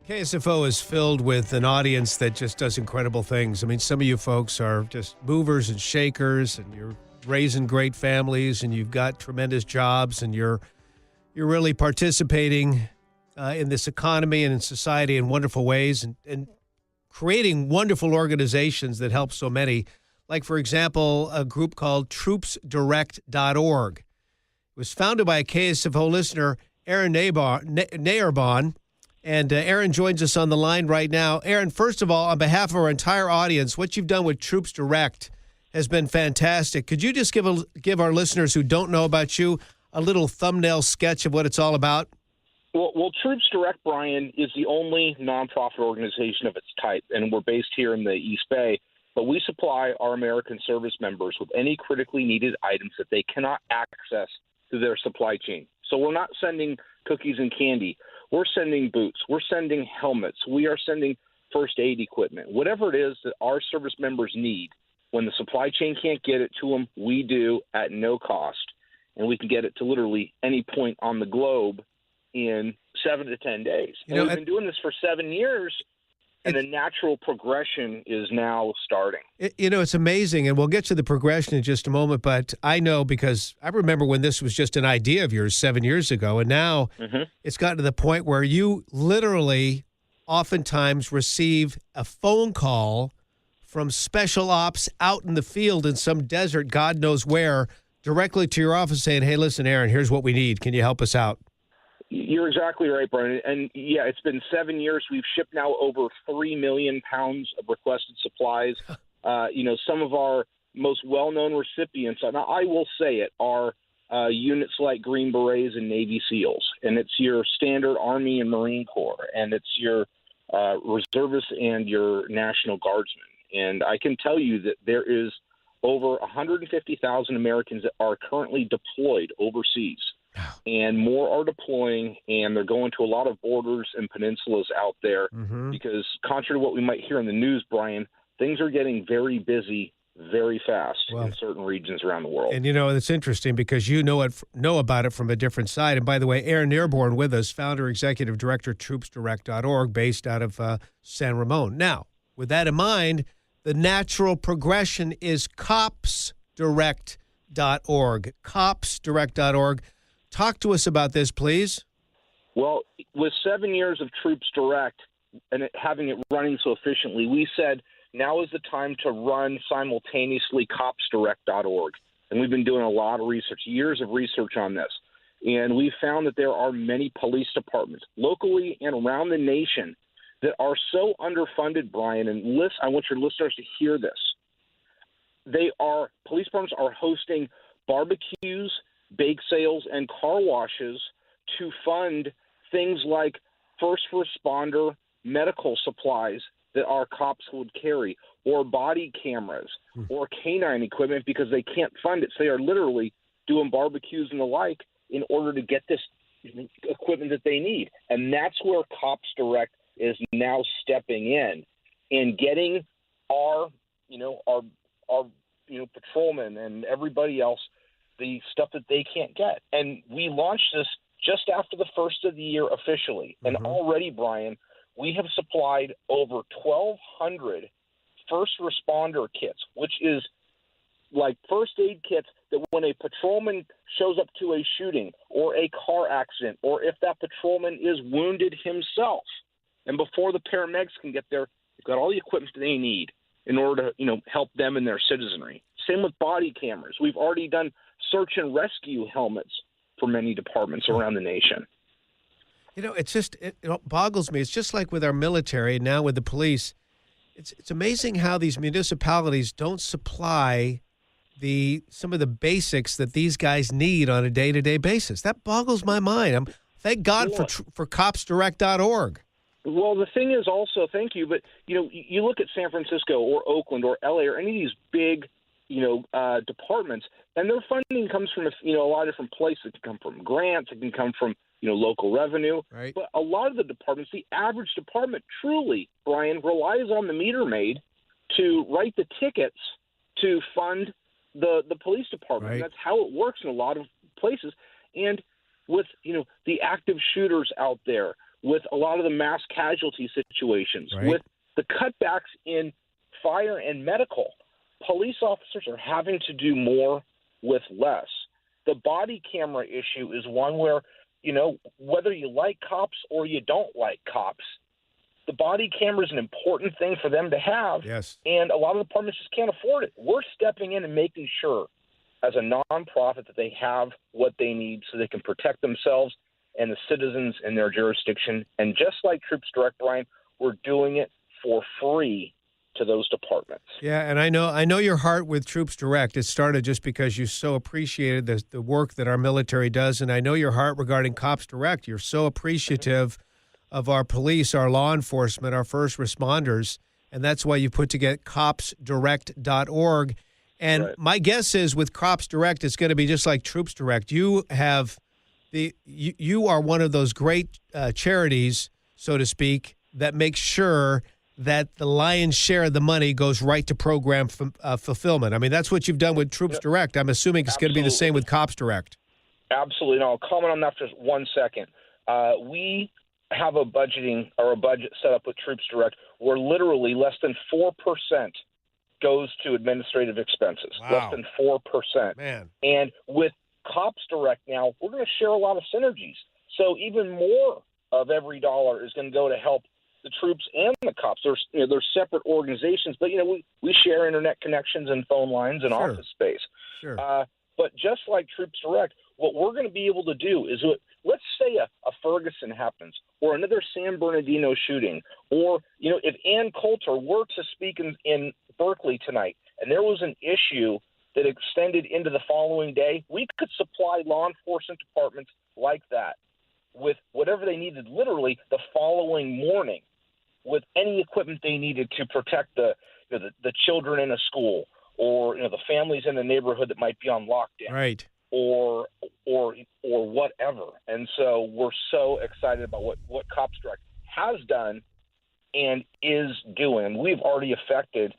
KSFO is filled with an audience that just does incredible things. I mean, some of you folks are just movers and shakers, and you're raising great families, and you've got tremendous jobs, and you're really participating in this economy and in society in wonderful ways, and creating wonderful organizations that help so many. Like, for example, a group called TroopsDirect.org. It was founded by a KSFO listener, Aaron Nayarbon. And Aaron joins us on the line right now. Aaron, first of all, on behalf of our entire audience, what you've done with TroopsDirect has been fantastic. Could you just give our listeners who don't know about you a little thumbnail sketch of what it's all about? Well, TroopsDirect, Brian, is the only nonprofit organization of its type, and we're based here in the East Bay. But we supply our American service members with any critically needed items that they cannot access through their supply chain. So we're not sending cookies and candy. We're sending boots. We're sending helmets. We are sending first aid equipment. Whatever it is that our service members need, when the supply chain can't get it to them, we do at no cost. And we can get it to literally any point on the globe in 7 to 10 days. And we've been doing this for 7 years, and the natural progression is now starting. It's amazing, and we'll get to the progression in just a moment, but I know because I remember when this was just an idea of yours 7 years ago, and now it's gotten to the point where you literally oftentimes receive a phone call from special ops out in the field in some desert, God knows where, directly to your office saying, hey, listen, Aaron, here's what we need. Can you help us out? You're exactly right, Brian. And, yeah, it's been 7 years. We've shipped now over 3 million pounds of requested supplies. Some of our most well-known recipients, and I will say it, are units like Green Berets and Navy SEALs. And it's your standard Army and Marine Corps, and it's your reservists and your National Guardsmen. And I can tell you that there is over 150,000 Americans that are currently deployed overseas. And more are deploying, and they're going to a lot of borders and peninsulas out there because, contrary to what we might hear in the news, Brian, things are getting very busy very fast in certain regions around the world. And, it's interesting because you know about it from a different side. And, by the way, Aaron Nayarbon with us, founder, executive director, TroopsDirect.org, based out of San Ramon. Now, with that in mind, the natural progression is CopsDirect.org, CopsDirect.org. Talk to us about this, please. Well, with 7 years of TroopsDirect and having it running so efficiently, we said now is the time to run simultaneously CopsDirect.org. And we've been doing a lot of research, years of research on this. And we found that there are many police departments locally and around the nation that are so underfunded, Brian, and I want your listeners to hear this. Police departments are hosting barbecues, bake sales, and car washes to fund things like first responder medical supplies that our cops would carry, or body cameras, or canine equipment because they can't fund it. So they are literally doing barbecues and the like in order to get this equipment that they need. And that's where CopsDirect is now stepping in and getting our patrolmen and everybody else the stuff that they can't get. And we launched this just after the first of the year officially. And already, Brian, we have supplied over 1,200 first responder kits, which is like first aid kits that when a patrolman shows up to a shooting or a car accident, or if that patrolman is wounded himself, and before the paramedics can get there, they've got all the equipment they need in order to, help them and their citizenry. Same with body cameras. We've already done search and rescue helmets for many departments around the nation. It boggles me. It's just like with our military and now with the police. It's amazing how these municipalities don't supply some of the basics that these guys need on a day-to-day basis. That boggles my mind. Thank God for CopsDirect.org. Well, the thing is also, thank you, but you look at San Francisco or Oakland or LA or any of these big departments, and their funding comes from a lot of different places. It can come from grants, it can come from local revenue. Right. But a lot of the departments, the average department, truly, Brian, relies on the meter maid to write the tickets to fund the police department. Right. And that's how it works in a lot of places. And with the active shooters out there, with a lot of the mass casualty situations, Right. with the cutbacks in fire and medical. Police officers are having to do more with less. The body camera issue is one where, whether you like cops or you don't like cops, the body camera is an important thing for them to have. Yes. And a lot of departments just can't afford it. We're stepping in and making sure as a nonprofit that they have what they need so they can protect themselves and the citizens in their jurisdiction. And just like TroopsDirect, Brian, we're doing it for free to those departments. Yeah, and I know your heart with TroopsDirect. It started just because you so appreciated the work that our military does, and I know your heart regarding CopsDirect. You're so appreciative of our police, our law enforcement, our first responders, and that's why you put together CopsDirect.org. And Right. my guess is with CopsDirect, it's going to be just like TroopsDirect. You are one of those great charities, so to speak, that makes sure that the lion's share of the money goes right to program fulfillment. I mean, that's what you've done with TroopsDirect. I'm assuming it's going to be the same with CopsDirect. Absolutely. And I'll comment on that for just 1 second. We have a budget set up with TroopsDirect where literally less than 4% goes to administrative expenses. Wow. Less than 4%. Man. And with CopsDirect now, we're going to share a lot of synergies. So even more of every dollar is going to go to help the troops and the cops. They're separate organizations, but we share internet connections and phone lines and Sure. office space. Sure. But just like TroopsDirect, what we're going to be able to do is, let's say a Ferguson happens, or another San Bernardino shooting, or if Ann Coulter were to speak in Berkeley tonight, and there was an issue that extended into the following day, we could supply law enforcement departments like that with whatever they needed, literally the following morning, with any equipment they needed to protect the children in a school, or the families in the neighborhood that might be on lockdown, Right. or whatever. And so we're so excited about what CopsDirect has done and is doing. We've already affected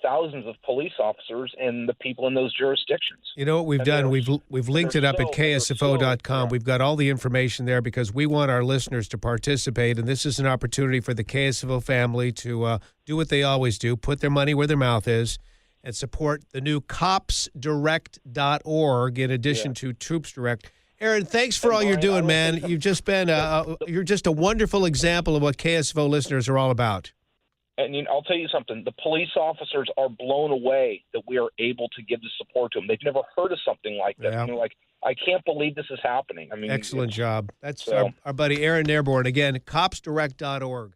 thousands of police officers and the people in those jurisdictions. You know what we've done? We've linked it up at KSFO.com. We've got all the information there because we want our listeners to participate, and this is an opportunity for the KSFO family to do what they always do, put their money where their mouth is, and support the new CopsDirect.org in addition to TroopsDirect. Aaron, thanks for all you're doing, man. You've just been you're just a wonderful example of what KSFO listeners are all about. And I'll tell you something. The police officers are blown away that we are able to give the support to them. They've never heard of something like this. Yeah. And they're like, I can't believe this is happening. I mean, Excellent job. That's So- our buddy Aaron Nairborn. Again, CopsDirect.org.